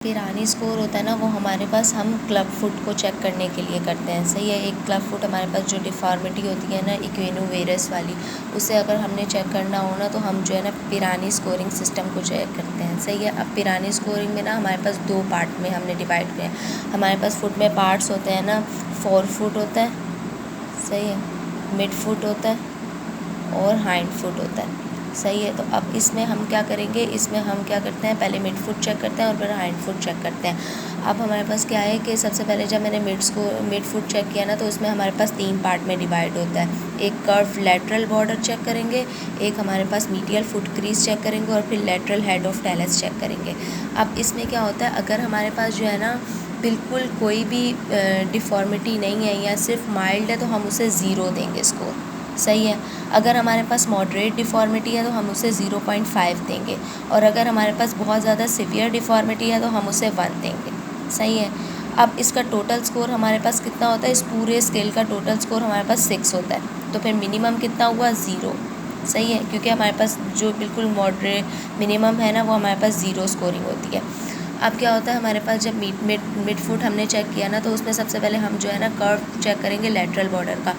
Pirani score होता है ना, वो हमारे पास हम क्लब फुट को चेक करने के लिए करते हैं। सही है। एक क्लब फुट हमारे पास जो डिफॉर्मिटी होती है ना इक्विनोवेरस वाली, उसे अगर हमने चेक करना हो ना तो हम जो है ना पिरानी स्कोरिंग सिस्टम को चेक करते हैं। सही है। अब पिरानी स्कोरिंग में ना हमारे पास दो पार्ट में हमने डिवाइड किया है। हमारे पास फुट में पार्ट्स होते हैं ना, फोर फुट होता है, सही है, मिड फुट होता है और हाइंड फुट होता है। सही है। तो अब इसमें हम क्या करेंगे, इसमें हम क्या करते हैं, पहले मिड फुट चेक करते हैं और फिर हाइंड फुट चेक करते हैं। अब हमारे पास क्या है कि सबसे पहले जब मैंने मिड फुट चेक किया ना, तो उसमें हमारे पास तीन पार्ट में डिवाइड होता है। एक कर्व लेटरल बॉर्डर चेक करेंगे, एक हमारे पास मीडियल फुट क्रीज चेक करेंगे और फिर lateral head of talus check करेंगे। अब इसमें क्या होता है, अगर हमारे पास जो है ना बिल्कुल कोई भी डिफॉर्मिटी नहीं है या सिर्फ माइल्ड है तो हम उसे ज़ीरो देंगे स्कोर। सही है। अगर हमारे पास मॉडरेट डिफॉर्मिटी है तो हम उसे 0.5 देंगे, और अगर हमारे पास बहुत ज़्यादा सिवियर डिफॉर्मिटी है तो हम उसे 1 देंगे। सही है। अब इसका टोटल स्कोर हमारे पास कितना होता है, इस पूरे स्केल का टोटल स्कोर हमारे पास 6 होता है। तो फिर मिनिमम कितना हुआ, 0। सही है, क्योंकि हमारे पास जो बिल्कुल मॉडरेट मिनिमम है ना, वो हमारे पास 0 स्कोरिंग होती है। अब क्या होता है, हमारे पास जब मिड फुट हमने चेक किया ना, तो उसमें सबसे पहले हम जो है ना कर्व चेक करेंगे लेटरल बॉर्डर का।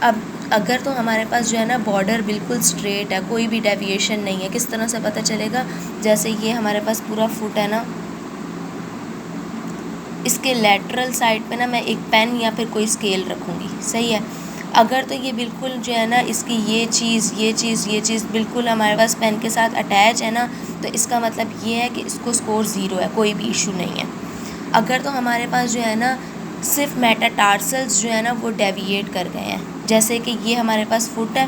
अब अगर तो हमारे पास जो है ना बॉर्डर बिल्कुल स्ट्रेट है, कोई भी डेविएशन नहीं है, किस तरह से पता चलेगा, जैसे ये हमारे पास पूरा फुट है ना, इसके लेटरल साइड पे ना मैं एक पेन या फिर कोई स्केल रखूँगी। सही है। अगर तो ये बिल्कुल जो है ना इसकी ये चीज़ बिल्कुल हमारे पास पेन के साथ अटैच है ना, तो इसका मतलब ये है कि इसको स्कोर 0 है, कोई भी इशू नहीं है। अगर तो हमारे पास जो है ना सिर्फ मेटाटार्सल्स जो है ना वो डेविएट कर गए हैं, जैसे कि ये हमारे पास फुट है,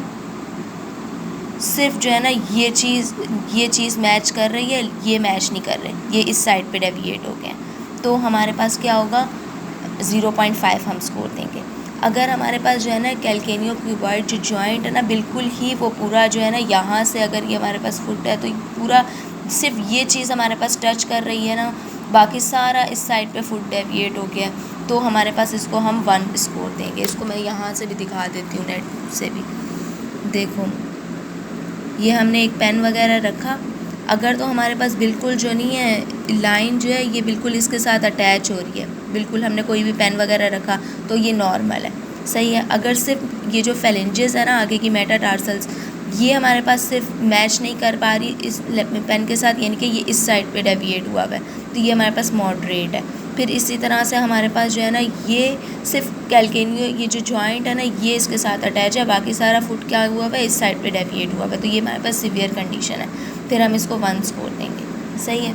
सिर्फ जो है ना ये चीज़ मैच कर रही है, ये मैच नहीं कर रहे, ये इस साइड पे डेविएट हो गए हैं, तो हमारे पास क्या होगा, 0.5 हम स्कोर देंगे। अगर हमारे पास जो है ना कैल्केनियो क्यूबॉइड जो जॉइंट है ना, बिल्कुल ही वो पूरा जो है ना यहाँ से अगर ये हमारे पास फुट है तो पूरा सिर्फ ये चीज़ हमारे पास टच कर रही है ना, बाकी सारा इस साइड पे फुट डेविएट हो गया, तो हमारे पास इसको हम 1 स्कोर देंगे। इसको मैं यहाँ से भी दिखा देती हूँ, नेट से भी देखो, ये हमने एक पेन वगैरह रखा, अगर तो हमारे पास बिल्कुल जो नहीं है लाइन जो है ये बिल्कुल इसके साथ अटैच हो रही है, बिल्कुल हमने कोई भी पेन वगैरह रखा तो ये नॉर्मल है। सही है। अगर सिर्फ ये जो फेलेंजेस है ना आगे की मेटाटार्सल्स, ये हमारे पास सिर्फ मैच नहीं कर पा रही इस पेन के साथ, यानी कि ये इस साइड पे डेविएट हुआ है, तो ये हमारे पास मॉडरेट है। फिर इसी तरह से हमारे पास जो है ना ये सिर्फ कैल्केनियो ये जो जॉइंट है ना ये इसके साथ अटैच है, बाकी सारा फुट क्या हुआ है, इस साइड पे डेविएट हुआ है, तो ये हमारे पास सीवियर कंडीशन है, फिर हम इसको 1 स्कोर देंगे। सही है।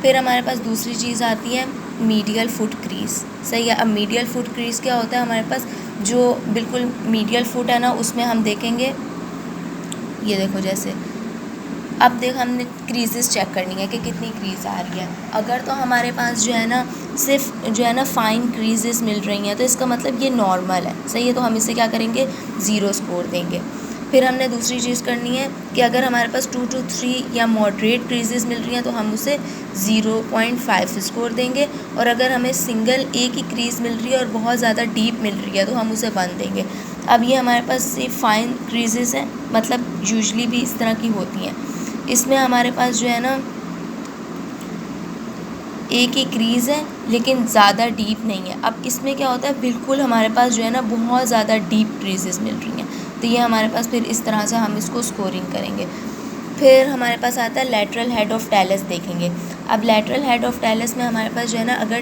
फिर हमारे पास दूसरी चीज़ आती है मीडियल फुट क्रीज। सही है। अब मीडियल फुट क्रीज क्या होता है, हमारे पास जो बिल्कुल मीडियल फुट है ना उसमें हम देखेंगे, ये देखो जैसे अब देख हमने क्रीजेस चेक करनी है कि कितनी क्रीज आ रही है। अगर तो हमारे पास जो है ना सिर्फ जो है ना फाइन क्रीजेस मिल रही हैं तो इसका मतलब ये नॉर्मल है। सही है। तो हम इसे क्या करेंगे, 0 स्कोर देंगे। फिर हमने दूसरी चीज़ करनी है कि अगर हमारे पास 2 to 3 या मॉडरेट क्रीजेस मिल रही हैं तो हम उसे 0.5 स्कोर देंगे, और अगर हमें सिंगल एक ही क्रीज मिल रही है और बहुत ज़्यादा डीप मिल रही है तो हम उसे 1 देंगे। अब ये हमारे पास सिर्फ फाइन क्रीजेस हैं, मतलब यूजली भी इस तरह की होती हैं, इसमें हमारे पास जो है ना एक ही क्रीज़ है लेकिन ज़्यादा डीप नहीं है। अब इसमें क्या होता है, बिल्कुल हमारे पास जो है ना बहुत ज़्यादा डीप क्रीजेस मिल रही हैं, तो ये हमारे पास फिर इस तरह से हम इसको स्कोरिंग करेंगे। फिर हमारे पास आता है लेटरल हेड ऑफ टेलस देखेंगे। अब लेटरल हेड ऑफ टेलस में हमारे पास जो है ना अगर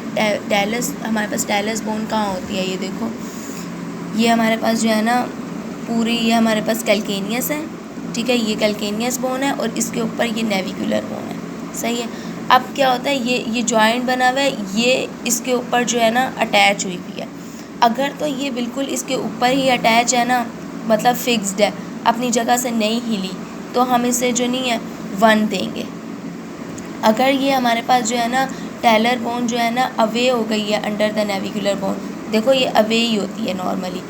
टेलस हमारे पास टेलस बोन कहाँ होती है, ये देखो, ये हमारे पास जो है ना पूरी ये हमारे पास कैल्केनियस है, ठीक है, ये कैल्केनियस बोन है और इसके ऊपर ये नेविकुलर बोन है। सही है। अब क्या होता है, ये जॉइंट बना हुआ है, ये इसके ऊपर जो है ना अटैच हुई हुई है। अगर तो ये बिल्कुल इसके ऊपर ही अटैच है ना, मतलब फिक्स्ड है, अपनी जगह से नहीं हिली, तो हम इसे जो नहीं है 1 देंगे। अगर ये हमारे पास जो है ना टेलर बोन जो है ना अवे हो गई है अंडर द नेविकुलर बोन, देखो ये अवे ही होती है नॉर्मली,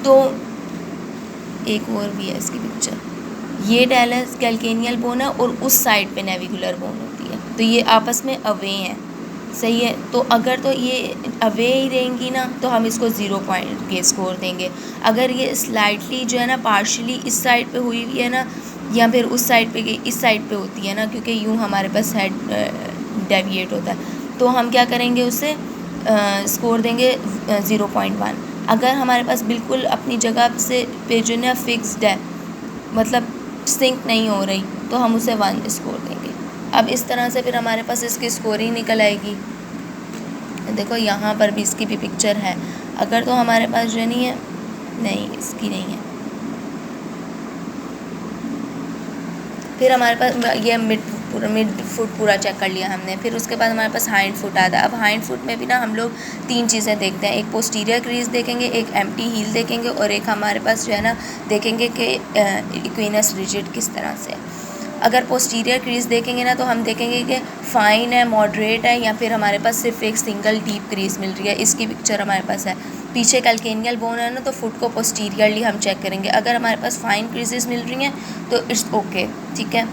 तो एक और भी है इसकी पिक्चर, ये टेलस कैल्केनियल बोन है और उस साइड पे नेविकुलर बोन होती है, तो ये आपस में अवे हैं। सही है। तो अगर तो ये अवे ही रहेंगी ना तो हम इसको 0 पॉइंट के स्कोर देंगे। अगर ये स्लाइटली जो है ना पार्शली इस साइड पे हुई हुई है ना, या फिर उस साइड पे इस साइड पे होती है ना, क्योंकि यूँ हमारे पास हेड डेविएट होता है, तो हम क्या करेंगे, उसे स्कोर देंगे 0.1। अगर हमारे पास बिल्कुल अपनी जगह से पे जो है फिक्स्ड है, मतलब सिंक नहीं हो रही, तो हम उसे 1 स्कोर देंगे। अब इस तरह से फिर हमारे पास इसकी स्कोरिंग निकल आएगी। देखो यहाँ पर भी इसकी भी पिक्चर है। अगर तो हमारे पास जो नहीं है, नहीं इसकी नहीं है, फिर हमारे पास ये मिड फुट पूरा चेक कर लिया हमने। फिर उसके बाद हमारे पास हाइंड फुट आता है। अब हाइंड फुट में भी ना हम लोग 3 चीज़ें देखते हैं, एक पोस्टीरियर क्रीज देखेंगे, एक एम्प्टी हील देखेंगे, और एक हमारे पास जो है ना देखेंगे कि इक्विनस रिजिड किस तरह से है। अगर पोस्टीरियर क्रीज देखेंगे ना तो हम देखेंगे कि फाइन है, मॉडरेट है, या फिर हमारे पास सिर्फ एक सिंगल डीप क्रीज मिल रही है। इसकी पिक्चर हमारे पास है। पीछे कैल्केनियल बोन है ना, तो फुट को पोस्टीरियरली हम चेक करेंगे। अगर हमारे पास फाइन क्रीजेस मिल रही हैं तो इट्स ओके, ठीक है,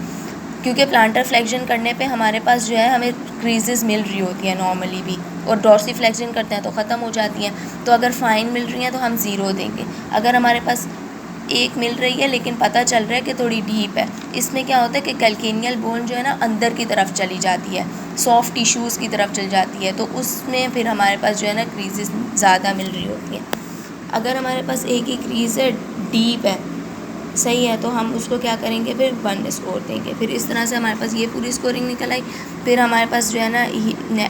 क्योंकि प्लांटर फ्लेक्शन करने पे हमारे पास जो है हमें क्रीजेस मिल रही होती हैं नॉर्मली भी, और डॉर्सी फ्लेक्शन करते हैं तो ख़त्म हो जाती हैं। तो अगर फाइन मिल रही हैं तो हम 0 देंगे। अगर हमारे पास एक मिल रही है लेकिन पता चल रहा है कि थोड़ी डीप है, इसमें क्या होता है कि कैल्केनियल बोन जो है ना अंदर की तरफ चली जाती है, सॉफ्ट टिश्यूज़ की तरफ चली जाती है, तो उसमें फिर हमारे पास जो है ना क्रीजेस ज़्यादा मिल रही होती हैं। अगर हमारे पास एक ही क्रीज है, डीप है, सही है, तो हम उसको क्या करेंगे, फिर 1 स्कोर देंगे। फिर इस तरह से हमारे पास ये पूरी स्कोरिंग निकल आई। फिर हमारे पास जो है ना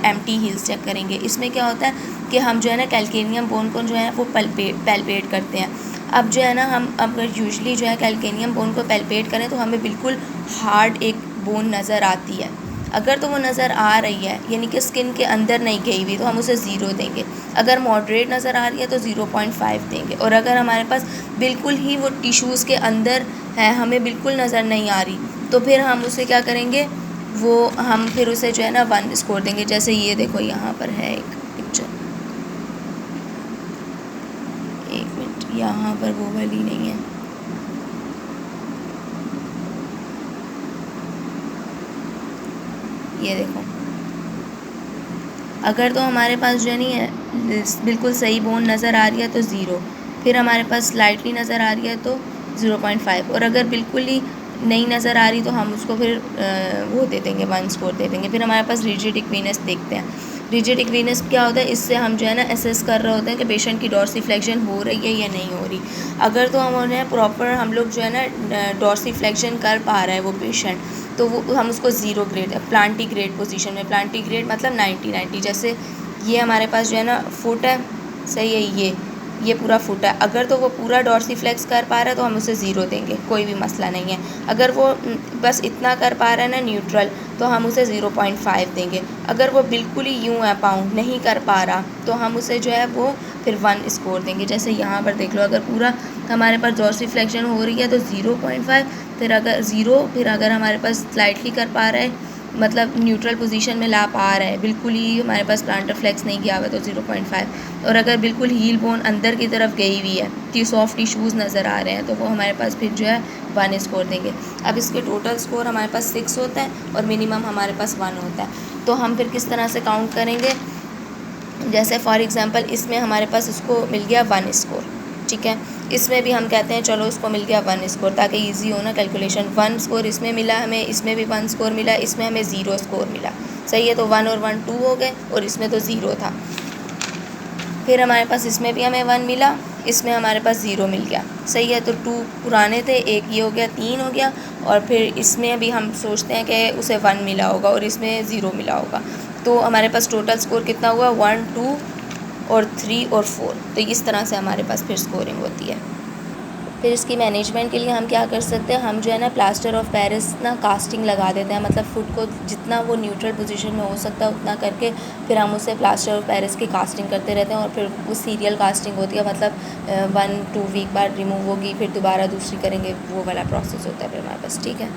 एम्प्टी हील्स चेक करेंगे। इसमें क्या होता है कि हम जो है ना कैल्केनियम बोन को जो है वो पैल्पेट करते हैं। अब जो है ना हम अगर यूजुअली जो है कैल्केनियम बोन को पैल्पेट करें तो हमें बिल्कुल हार्ड एक बोन नज़र आती है। अगर तो वो नज़र आ रही है, यानी कि स्किन के अंदर नहीं गई हुई, तो हम उसे 0 देंगे। अगर मॉडरेट नज़र आ रही है तो 0.5 देंगे। और अगर हमारे पास बिल्कुल ही वो टिश्यूज़ के अंदर है, हमें बिल्कुल नज़र नहीं आ रही, तो फिर हम उसे क्या करेंगे, वो हम फिर उसे जो है ना 1 स्कोर देंगे। जैसे ये देखो यहाँ पर है एक पिक्चर, एक मिनट, यहाँ पर वो वाली नहीं है, ये देखो। अगर तो हमारे पास जो नहीं है बिल्कुल सही बोन नज़र आ रही है तो 0, फिर हमारे पास स्लाइटली नज़र आ रही है तो 0.5, और अगर बिल्कुल ही नहीं नज़र आ रही तो हम उसको फिर वो दे देंगे, 1 स्कोर दे देंगे। फिर हमारे पास रिजिड इक्विनस देखते हैं। रिजिड इक्विनस क्या होता है, इससे हम जो है ना असेस कर रहे होते हैं कि पेशेंट की डॉर्सीफ्लेक्शन हो रही है या नहीं हो रही। अगर तो हम उन्हें प्रॉपर हम लोग जो है ना डॉर्सीफ्लेक्शन कर पा रहा है वो पेशेंट, तो वो हम उसको 0 ग्रेड है, प्लांटी ग्रेड पोजीशन में। प्लांटी ग्रेड मतलब 90-90। जैसे ये हमारे पास जो है ना फुट है, सही है, ये पूरा फुट है। अगर तो वो पूरा डॉर्सीफ्लेक्स कर पा रहा है तो हम उसे 0 देंगे, कोई भी मसला नहीं है। अगर वो बस इतना कर पा रहा है ना न्यूट्रल, तो हम उसे 0.5 देंगे। अगर वो बिल्कुल ही यूँ है, पाँव नहीं कर पा रहा, तो हम उसे जो है वो फिर 1 स्कोर देंगे। जैसे यहाँ पर देख लो, अगर पूरा हमारे पास डॉर्सीफ्लेक्शन हो रही है तो 0.5, फिर अगर 0, फिर अगर हमारे पास स्लाइटली कर पा रहा है, मतलब न्यूट्रल पोजीशन में ला पा रहा है, बिल्कुल ही हमारे पास प्लांटर फ्लेक्स नहीं किया हुआ है तो 0.5, और अगर बिल्कुल हील बोन अंदर की तरफ गई हुई है, कि सॉफ्ट टिश्यूज़ नज़र आ रहे हैं, तो वो हमारे पास फिर जो है 1 स्कोर देंगे। अब इसके टोटल स्कोर हमारे पास 6 होता है और मिनिमम हमारे पास 1 होता है। तो हम फिर किस तरह से काउंट करेंगे, जैसे फॉर एग्ज़ाम्पल इसमें हमारे पास उसको मिल गया 1 स्कोर, ठीक है, इसमें भी हम कहते हैं चलो उसको मिल गया 1 स्कोर, ताकि इजी हो ना कैलकुलेशन। 1 स्कोर इसमें मिला हमें, इसमें भी 1 स्कोर मिला, इसमें हमें 0 स्कोर मिला, सही है। तो 1 और 1 2 हो गए, और इसमें तो 0 था। फिर हमारे पास इसमें भी हमें 1 मिला, इसमें हमारे पास 0 मिल गया, सही है। तो 2 पुराने थे, 1 ये हो गया, 3 हो गया, और फिर इसमें भी हम सोचते हैं कि उसे 1 मिला होगा और इसमें 0 मिला होगा। तो हमारे पास टोटल स्कोर कितना हुआ, 1 2 और 3 और 4। तो इस तरह से हमारे पास फिर स्कोरिंग होती है। फिर इसकी मैनेजमेंट के लिए हम क्या कर सकते हैं, हम जो है ना प्लास्टर ऑफ पेरिस ना कास्टिंग लगा देते हैं, मतलब फुट को जितना वो न्यूट्रल पोजीशन में हो सकता है उतना करके फिर हम उसे प्लास्टर ऑफ पेरिस की कास्टिंग करते रहते हैं। और फिर वो सीरियल कास्टिंग होती है, मतलब 1-2 वीक बाद रिमूव होगी, फिर दोबारा दूसरी करेंगे, वो वाला प्रोसेस होता है फिर हमारे पास, ठीक है।